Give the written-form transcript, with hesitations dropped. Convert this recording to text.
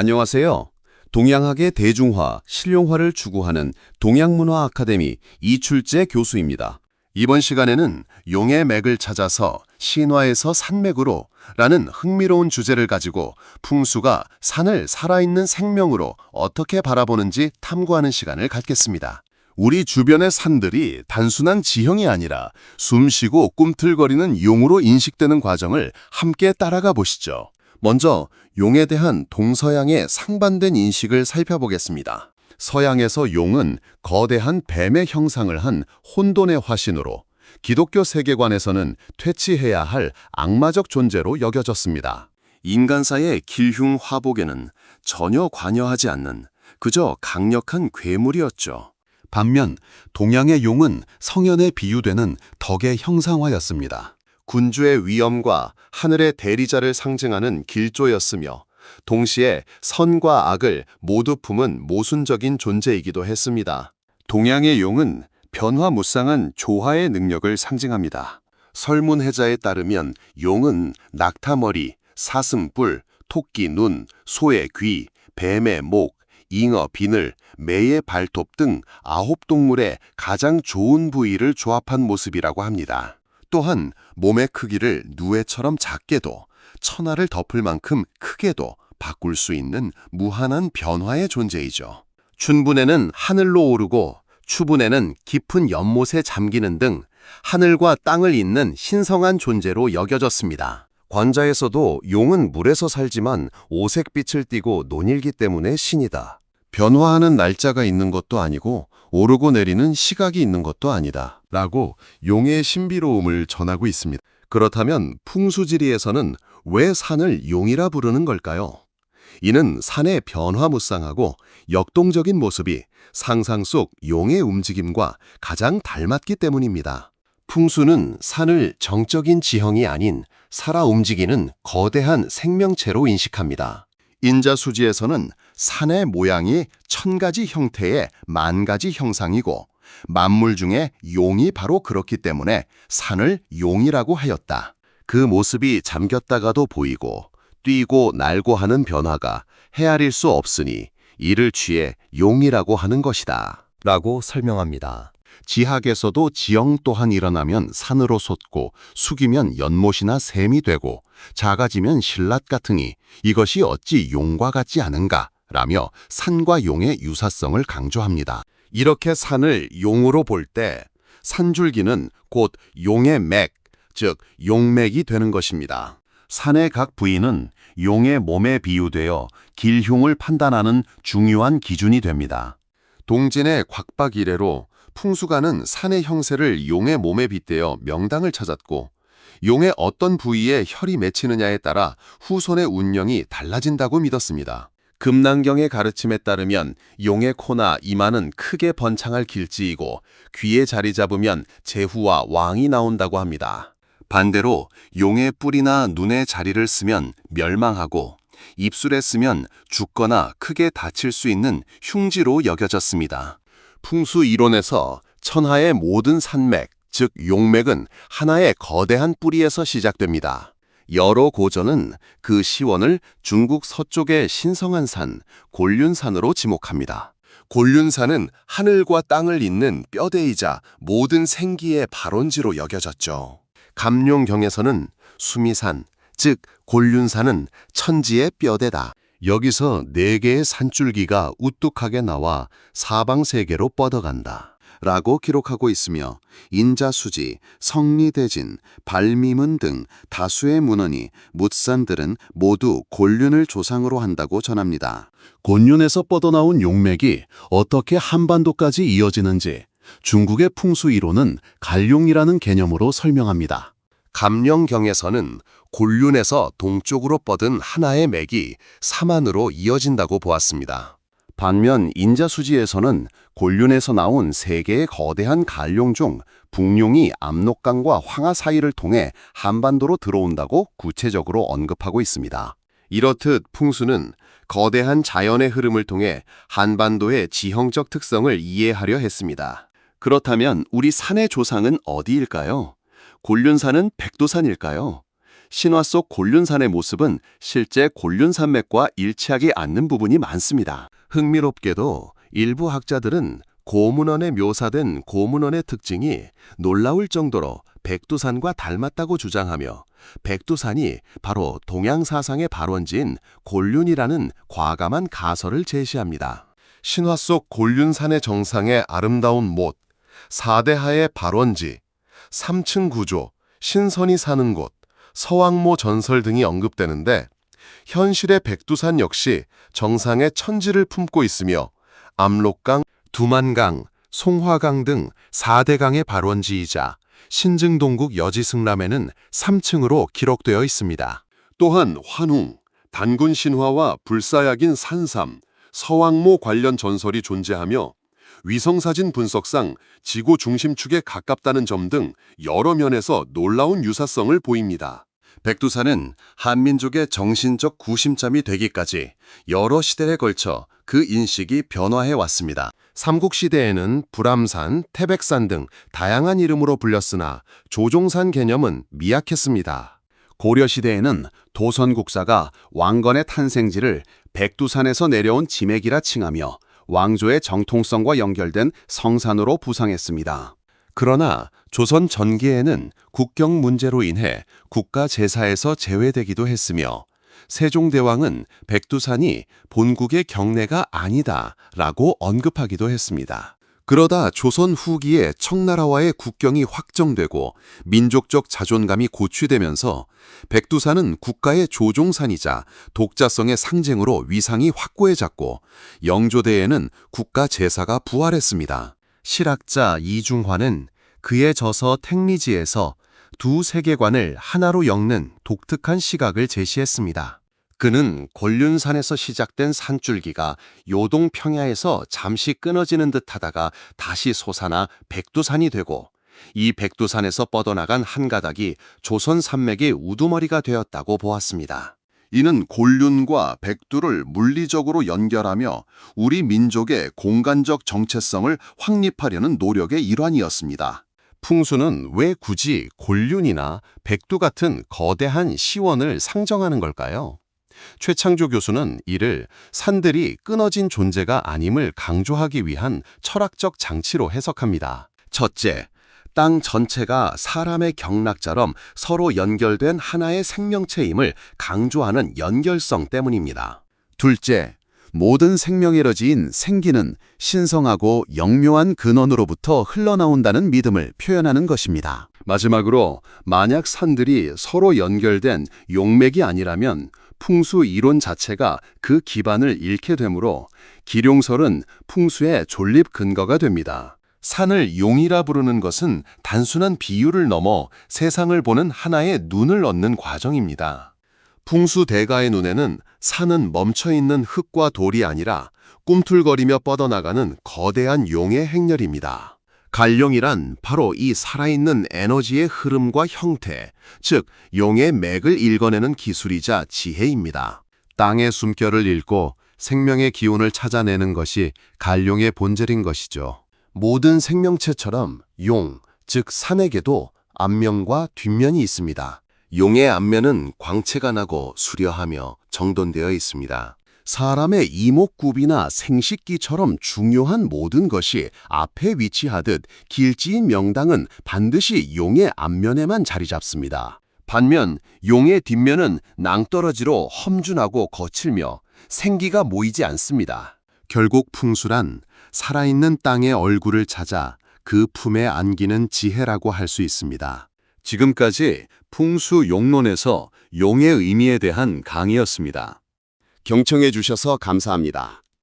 안녕하세요. 동양학의 대중화, 실용화를 추구하는 동양문화 아카데미 이출재 교수입니다. 이번 시간에는 용의 맥을 찾아서 신화에서 산맥으로 라는 흥미로운 주제를 가지고 풍수가 산을 살아있는 생명으로 어떻게 바라보는지 탐구하는 시간을 갖겠습니다. 우리 주변의 산들이 단순한 지형이 아니라 숨쉬고 꿈틀거리는 용으로 인식되는 과정을 함께 따라가 보시죠. 먼저 용에 대한 동서양의 상반된 인식을 살펴보겠습니다. 서양에서 용은 거대한 뱀의 형상을 한 혼돈의 화신으로, 기독교 세계관에서는 퇴치해야 할 악마적 존재로 여겨졌습니다. 인간사의 길흉 화복에는 전혀 관여하지 않는 그저 강력한 괴물이었죠. 반면 동양의 용은 성현에 비유되는 덕의 형상화였습니다. 군주의 위엄과 하늘의 대리자를 상징하는 길조였으며 동시에 선과 악을 모두 품은 모순적인 존재이기도 했습니다. 동양의 용은 변화무쌍한 조화의 능력을 상징합니다. 설문해자에 따르면 용은 낙타머리, 사슴뿔, 토끼 눈, 소의 귀, 뱀의 목, 잉어 비늘, 매의 발톱 등 9동물의 가장 좋은 부위를 조합한 모습이라고 합니다. 또한 몸의 크기를 누에처럼 작게도 천하를 덮을 만큼 크게도 바꿀 수 있는 무한한 변화의 존재이죠. 춘분에는 하늘로 오르고 추분에는 깊은 연못에 잠기는 등 하늘과 땅을 잇는 신성한 존재로 여겨졌습니다. 관자에서도 용은 물에서 살지만 오색빛을 띠고 논일기 때문에 신이다. 변화하는 날짜가 있는 것도 아니고 오르고 내리는 시각이 있는 것도 아니다. 라고 용의 신비로움을 전하고 있습니다. 그렇다면 풍수지리에서는 왜 산을 용이라 부르는 걸까요? 이는 산의 변화무쌍하고 역동적인 모습이 상상 속 용의 움직임과 가장 닮았기 때문입니다. 풍수는 산을 정적인 지형이 아닌 살아 움직이는 거대한 생명체로 인식합니다. 인자수지에서는 산의 모양이 1000가지 형태의 10,000가지 형상이고 만물 중에 용이 바로 그렇기 때문에 산을 용이라고 하였다. 그 모습이 잠겼다가도 보이고 뛰고 날고 하는 변화가 헤아릴 수 없으니 이를 취해 용이라고 하는 것이다. 라고 설명합니다. 지학에서도 지형 또한 일어나면 산으로 솟고 숙이면 연못이나 샘이 되고 작아지면 신랏 같으니 이것이 어찌 용과 같지 않은가 라며 산과 용의 유사성을 강조합니다. 이렇게 산을 용으로 볼 때 산줄기는 곧 용의 맥, 즉 용맥이 되는 것입니다. 산의 각 부위는 용의 몸에 비유되어 길흉을 판단하는 중요한 기준이 됩니다. 동진의 곽박 이래로 풍수가는 산의 형세를 용의 몸에 빗대어 명당을 찾았고 용의 어떤 부위에 혈이 맺히느냐에 따라 후손의 운명이 달라진다고 믿었습니다. 금난경의 가르침에 따르면 용의 코나 이마는 크게 번창할 길지이고 귀에 자리 잡으면 제후와 왕이 나온다고 합니다. 반대로 용의 뿔이나 눈에 자리를 쓰면 멸망하고 입술에 쓰면 죽거나 크게 다칠 수 있는 흉지로 여겨졌습니다. 풍수 이론에서 천하의 모든 산맥, 즉 용맥은 하나의 거대한 뿌리에서 시작됩니다. 여러 고전은 그 시원을 중국 서쪽의 신성한 산, 곤륜산으로 지목합니다. 곤륜산은 하늘과 땅을 잇는 뼈대이자 모든 생기의 발원지로 여겨졌죠. 감룡경에서는 수미산, 즉 곤륜산은 천지의 뼈대다. 여기서 4개의 산줄기가 우뚝하게 나와 사방세계로 뻗어간다. 라고 기록하고 있으며 인자수지, 성리대진, 발미문 등 다수의 문헌이 묻산들은 모두 곤륜을 조상으로 한다고 전합니다. 곤륜에서 뻗어나온 용맥이 어떻게 한반도까지 이어지는지 중국의 풍수 이론은 갈룡이라는 개념으로 설명합니다. 감령경에서는 곤륜에서 동쪽으로 뻗은 하나의 맥이 사만으로 이어진다고 보았습니다. 반면 인자수지에서는 곤륜에서 나온 3개의 거대한 갈룡 중 북룡이 압록강과 황하 사이를 통해 한반도로 들어온다고 구체적으로 언급하고 있습니다. 이렇듯 풍수는 거대한 자연의 흐름을 통해 한반도의 지형적 특성을 이해하려 했습니다. 그렇다면 우리 산의 조상은 어디일까요? 곤륜산은 백두산일까요? 신화 속 곤륜산의 모습은 실제 곤륜산맥과 일치하지 않는 부분이 많습니다. 흥미롭게도 일부 학자들은 고문원에 묘사된 고문원의 특징이 놀라울 정도로 백두산과 닮았다고 주장하며 백두산이 바로 동양사상의 발원지인 곤륜이라는 과감한 가설을 제시합니다. 신화 속 곤륜산의 정상의 아름다운 못, 사대하의 발원지, 3층 구조, 신선이 사는 곳, 서왕모 전설 등이 언급되는데 현실의 백두산 역시 정상에 천지를 품고 있으며 압록강, 두만강, 송화강 등 4대강의 발원지이자 신증동국 여지승람에는 3층으로 기록되어 있습니다. 또한 환웅, 단군 신화와 불사약인 산삼, 서왕모 관련 전설이 존재하며 위성사진 분석상 지구 중심축에 가깝다는 점 등 여러 면에서 놀라운 유사성을 보입니다. 백두산은 한민족의 정신적 구심점이 되기까지 여러 시대에 걸쳐 그 인식이 변화해 왔습니다. 삼국시대에는 불암산, 태백산 등 다양한 이름으로 불렸으나 조종산 개념은 미약했습니다. 고려시대에는 도선국사가 왕건의 탄생지를 백두산에서 내려온 지맥이라 칭하며 왕조의 정통성과 연결된 성산으로 부상했습니다. 그러나 조선 전기에는 국경 문제로 인해 국가 제사에서 제외되기도 했으며 세종대왕은 백두산이 본국의 경내가 아니다라고 언급하기도 했습니다. 그러다 조선 후기에 청나라와의 국경이 확정되고 민족적 자존감이 고취되면서 백두산은 국가의 조종산이자 독자성의 상징으로 위상이 확고해졌고 영조대에는 국가 제사가 부활했습니다. 실학자 이중화는 그의 저서 택리지에서 두 세계관을 하나로 엮는 독특한 시각을 제시했습니다. 그는 곤륜산에서 시작된 산줄기가 요동 평야에서 잠시 끊어지는 듯 하다가 다시 솟아나 백두산이 되고 이 백두산에서 뻗어나간 한 가닥이 조선 산맥의 우두머리가 되었다고 보았습니다. 이는 곤륜과 백두를 물리적으로 연결하며 우리 민족의 공간적 정체성을 확립하려는 노력의 일환이었습니다. 풍수는 왜 굳이 곤륜이나 백두 같은 거대한 시원을 상정하는 걸까요? 최창조 교수는 이를 산들이 끊어진 존재가 아님을 강조하기 위한 철학적 장치로 해석합니다. 첫째, 땅 전체가 사람의 경락처럼 서로 연결된 하나의 생명체임을 강조하는 연결성 때문입니다. 둘째, 모든 생명의 러지인 생기는 신성하고 영묘한 근원으로부터 흘러나온다는 믿음을 표현하는 것입니다. 마지막으로 만약 산들이 서로 연결된 용맥이 아니라면 풍수 이론 자체가 그 기반을 잃게 되므로 기룡설은 풍수의 존립 근거가 됩니다. 산을 용이라 부르는 것은 단순한 비유를 넘어 세상을 보는 하나의 눈을 얻는 과정입니다. 풍수대가의 눈에는 산은 멈춰있는 흙과 돌이 아니라 꿈틀거리며 뻗어나가는 거대한 용의 행렬입니다. 갈룡이란 바로 이 살아있는 에너지의 흐름과 형태, 즉 용의 맥을 읽어내는 기술이자 지혜입니다. 땅의 숨결을 읽고 생명의 기운을 찾아내는 것이 갈룡의 본질인 것이죠. 모든 생명체처럼 용, 즉 산에게도 앞면과 뒷면이 있습니다. 용의 앞면은 광채가 나고 수려하며 정돈되어 있습니다. 사람의 이목구비나 생식기처럼 중요한 모든 것이 앞에 위치하듯 길지인 명당은 반드시 용의 앞면에만 자리 잡습니다. 반면 용의 뒷면은 낭떠러지로 험준하고 거칠며 생기가 모이지 않습니다. 결국 풍수란 살아있는 땅의 얼굴을 찾아 그 품에 안기는 지혜라고 할 수 있습니다. 지금까지 풍수 용론에서 용의 의미에 대한 강의였습니다. 경청해 주셔서 감사합니다.